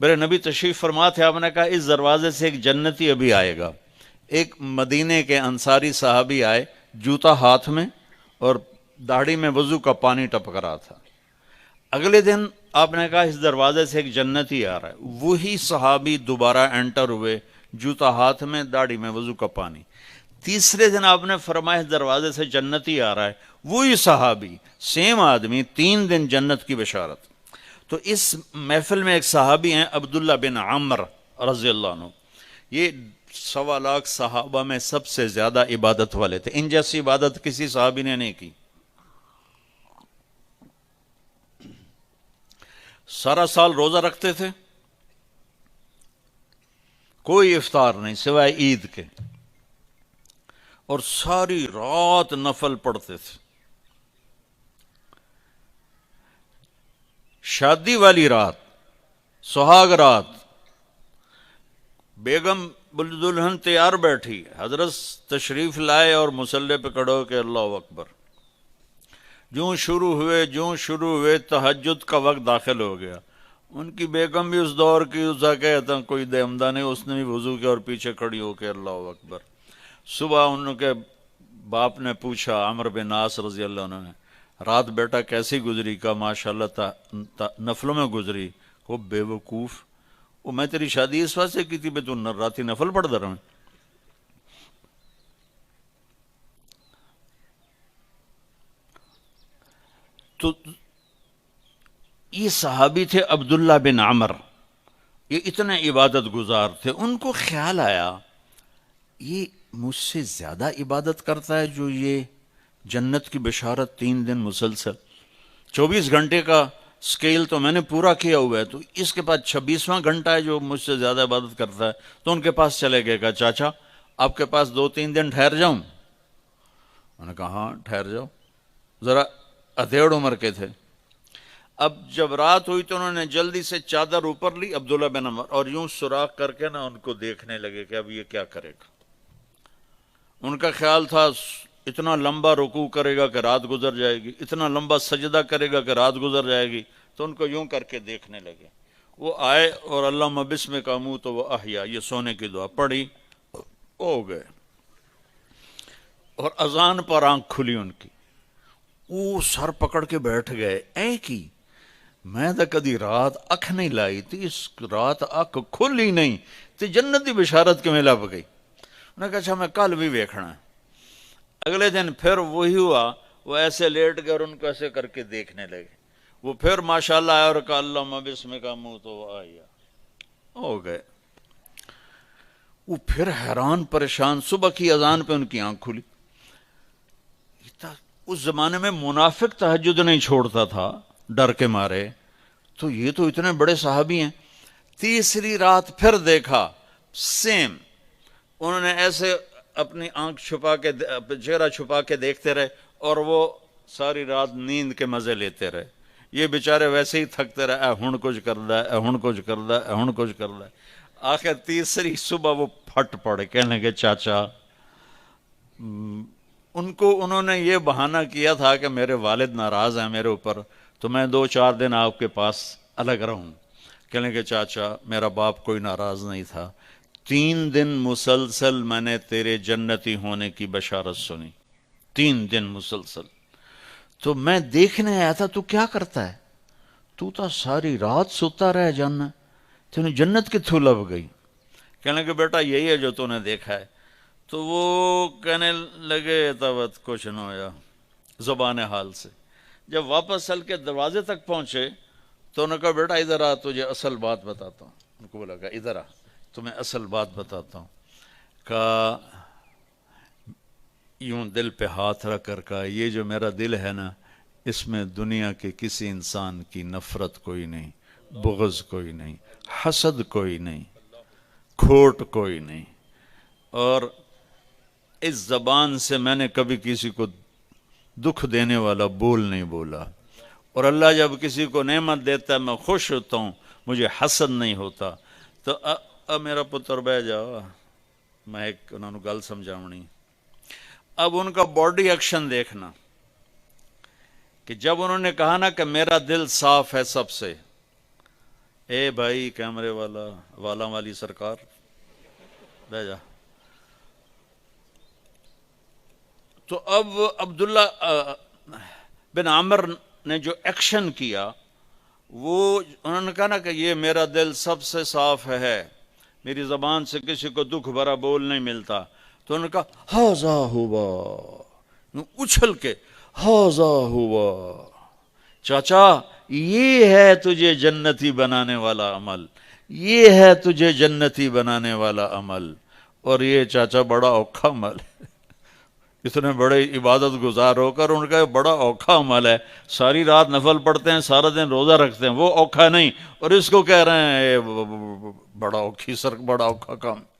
میرے نبی تشریف فرما تھے، آپ نے کہا اس دروازے سے ایک جنتی ابھی آئے گا۔ ایک مدینے کے انصاری صحابی آئے، جوتا ہاتھ میں اور داڑھی میں وضو کا پانی ٹپک رہا تھا۔ اگلے دن آپ نے کہا اس دروازے سے ایک جنتی آ رہا ہے، وہی صحابی دوبارہ انٹر ہوئے، جوتا ہاتھ میں، داڑھی میں وضو کا پانی۔ تیسرے دن آپ نے فرمایا اس دروازے سے جنتی آ رہا ہے، وہی صحابی، سیم آدمی، 3 دن جنت کی بشارت۔ تو اس محفل میں ایک صحابی ہیں عبداللہ بن عمر رضی اللہ عنہ، یہ 1.25 لاکھ صحابہ میں سب سے زیادہ عبادت والے تھے، ان جیسی عبادت کسی صحابی نے نہیں کی۔ سارا سال روزہ رکھتے تھے، کوئی افطار نہیں سوائے عید کے، اور ساری رات نفل پڑھتے تھے۔ شادی والی رات، سہاگ رات، بیگم دلہن تیار بیٹھی، حضرت تشریف لائے اور مصلی پہ کھڑے ہو کے اللہ اکبر۔ جوں شروع ہوئے تہجد کا وقت داخل ہو گیا۔ ان کی بیگم بھی اس دور کی، اسا کہتا کوئی دہمدہ نہیں، اس نے بھی وضو کیا اور پیچھے کھڑی ہو کے اللہ اکبر۔ صبح ان کے باپ نے پوچھا، عمر بن عاص رضی اللہ عنہ نے، رات بیٹا کیسی گزری؟ کا ماشاءاللہ نفلوں میں گزری۔ کو بے وقوف، وہ میں تیری شادی اس واسطے کی تھی بے تو راتی نفل پڑھ در میں۔ تو یہ صحابی تھے عبداللہ بن عمر، یہ اتنے عبادت گزار تھے۔ ان کو خیال آیا یہ مجھ سے زیادہ عبادت کرتا ہے جو یہ جنت کی بشارت 3 دن مسلسل، 24 گھنٹے کا سکیل تو میں نے پورا کیا ہوا ہے، تو اس کے پاس 26واں گھنٹہ ہے جو مجھ سے زیادہ عبادت کرتا ہے۔ تو ان کے پاس چلے گئے، کہا چاچا آپ کے پاس 2-3 دن ٹھہر جاؤں؟ انہوں نے کہا ہاں ٹھہر جاؤ، ذرا ادھیڑ عمر کے تھے۔ اب جب رات ہوئی تو انہوں نے جلدی سے چادر اوپر لی عبداللہ بن عمر، اور یوں سوراخ کر کے نا ان کو دیکھنے لگے کہ اب یہ کیا کرے گا۔ ان کا خیال تھا اتنا لمبا رکوع کرے گا کہ رات گزر جائے گی، اتنا لمبا سجدہ کرے گا کہ رات گزر جائے گی، تو ان کو یوں کر کے دیکھنے لگے۔ وہ آئے اور اللہم بسمک اموت و احیا، یہ سونے کی دعا پڑھی، ہو گئے۔ اور اذان پر آنکھ کھلی ان کی، وہ سر پکڑ کے بیٹھ گئے، اے کی میں تو کدی رات اکھ نہیں لائی تھی، اس رات اکھ کھلی نہیں تے جنتی بشارت کے میں لب گئی۔ انہوں نے کہا اچھا میں کل بھی ویکھنا ہے۔ اگلے دن پھر وہی ہوا، وہ ایسے لیٹ گئے اور ان کو ایسے کر کے دیکھنے لگے۔ وہ پھر ماشاءاللہ آیا اور کہا اللہم بسمک اموت و احیا، ہو گئے۔ وہ پھر حیران پریشان، صبح کی اذان پہ ان کی آنکھ کھلی۔ اس زمانے میں منافق تہجد نہیں چھوڑتا تھا ڈر کے مارے، تو یہ تو اتنے بڑے صحابی ہیں۔ تیسری رات پھر دیکھا سیم، انہوں نے ایسے اپنی آنکھ چھپا کے، چہرہ چھپا کے دیکھتے رہے، اور وہ ساری رات نیند کے مزے لیتے رہے۔ یہ بیچارے ویسے ہی تھکتے رہے، اے ہن کچھ کردا ہے، اے ہن کچھ کردا ہے، اے ہن کچھ کردا ہے۔ آخر تیسری صبح وہ پھٹ پڑے، کہنے لگے چاچا، انہوں نے یہ بہانہ کیا تھا کہ میرے والد ناراض ہیں میرے اوپر، تو میں 2-4 دن آپ کے پاس الگ رہوں۔ کہنے لگے چاچا میرا باپ کوئی ناراض نہیں تھا، 3 دن مسلسل میں نے تیرے جنتی ہونے کی بشارت سنی، 3 دن مسلسل۔ تو میں دیکھنے آیا تھا تو کیا کرتا ہے، تو ساری رات سوتا رہ جانا، تینوں جنت کتھوں لب گئی؟ کہنے لگے بیٹا یہی ہے جو تو نے دیکھا ہے۔ تو وہ کہنے لگے تب کچھ نہ ہویا، زبان حال سے۔ جب واپس چل کے دروازے تک پہنچے تو انہوں نے کہا بیٹا ادھر آ، تجھے اصل بات بتاتا ہوں۔ ان کو بولا کہ ادھر آ، تمہیں اصل بات بتاتا ہوں۔ کہا یوں دل پہ ہاتھ رکھ کر کہا یہ جو میرا دل ہے نا، اس میں دنیا کے کسی انسان کی نفرت کوئی نہیں، بغض کوئی نہیں، حسد کوئی نہیں، کھوٹ کوئی نہیں، اور اس زبان سے میں نے کبھی کسی کو دکھ دینے والا بول نہیں بولا، اور اللہ جب کسی کو نعمت دیتا ہے میں خوش ہوتا ہوں، مجھے حسد نہیں ہوتا۔ تو اب میرا پتر بہ جاؤ، میں ایک انہوں نے گل سمجھاونی۔ اب ان کا باڈی ایکشن دیکھنا کہ جب انہوں نے کہا نا کہ میرا دل صاف ہے سب سے، اے بھائی کیمرے والا والی سرکار بہ جا. تو اب عبداللہ بن عامر نے جو ایکشن کیا، وہ انہوں نے کہا نا کہ یہ میرا دل سب سے صاف ہے، میری زبان سے کسی کو دکھ بھرا بول نہیں ملتا. تو انہوں نے کہا ہاذا ہوا، اچھل کے ہاذا ہوا، چاچا یہ ہے تجھے جنتی بنانے والا عمل، یہ ہے تجھے جنتی بنانے والا عمل. اور یہ چاچا بڑا اوکھا عمل ہے، اتنے بڑے عبادت گزار ہو کر ان کا یہ بڑا اوکھا عمل ہے، ساری رات نفل پڑھتے ہیں، سارا دن روزہ رکھتے ہیں، وہ اوکھا نہیں، اور اس کو کہہ رہے ہیں بڑا اوکھی بڑا اوکھا کام.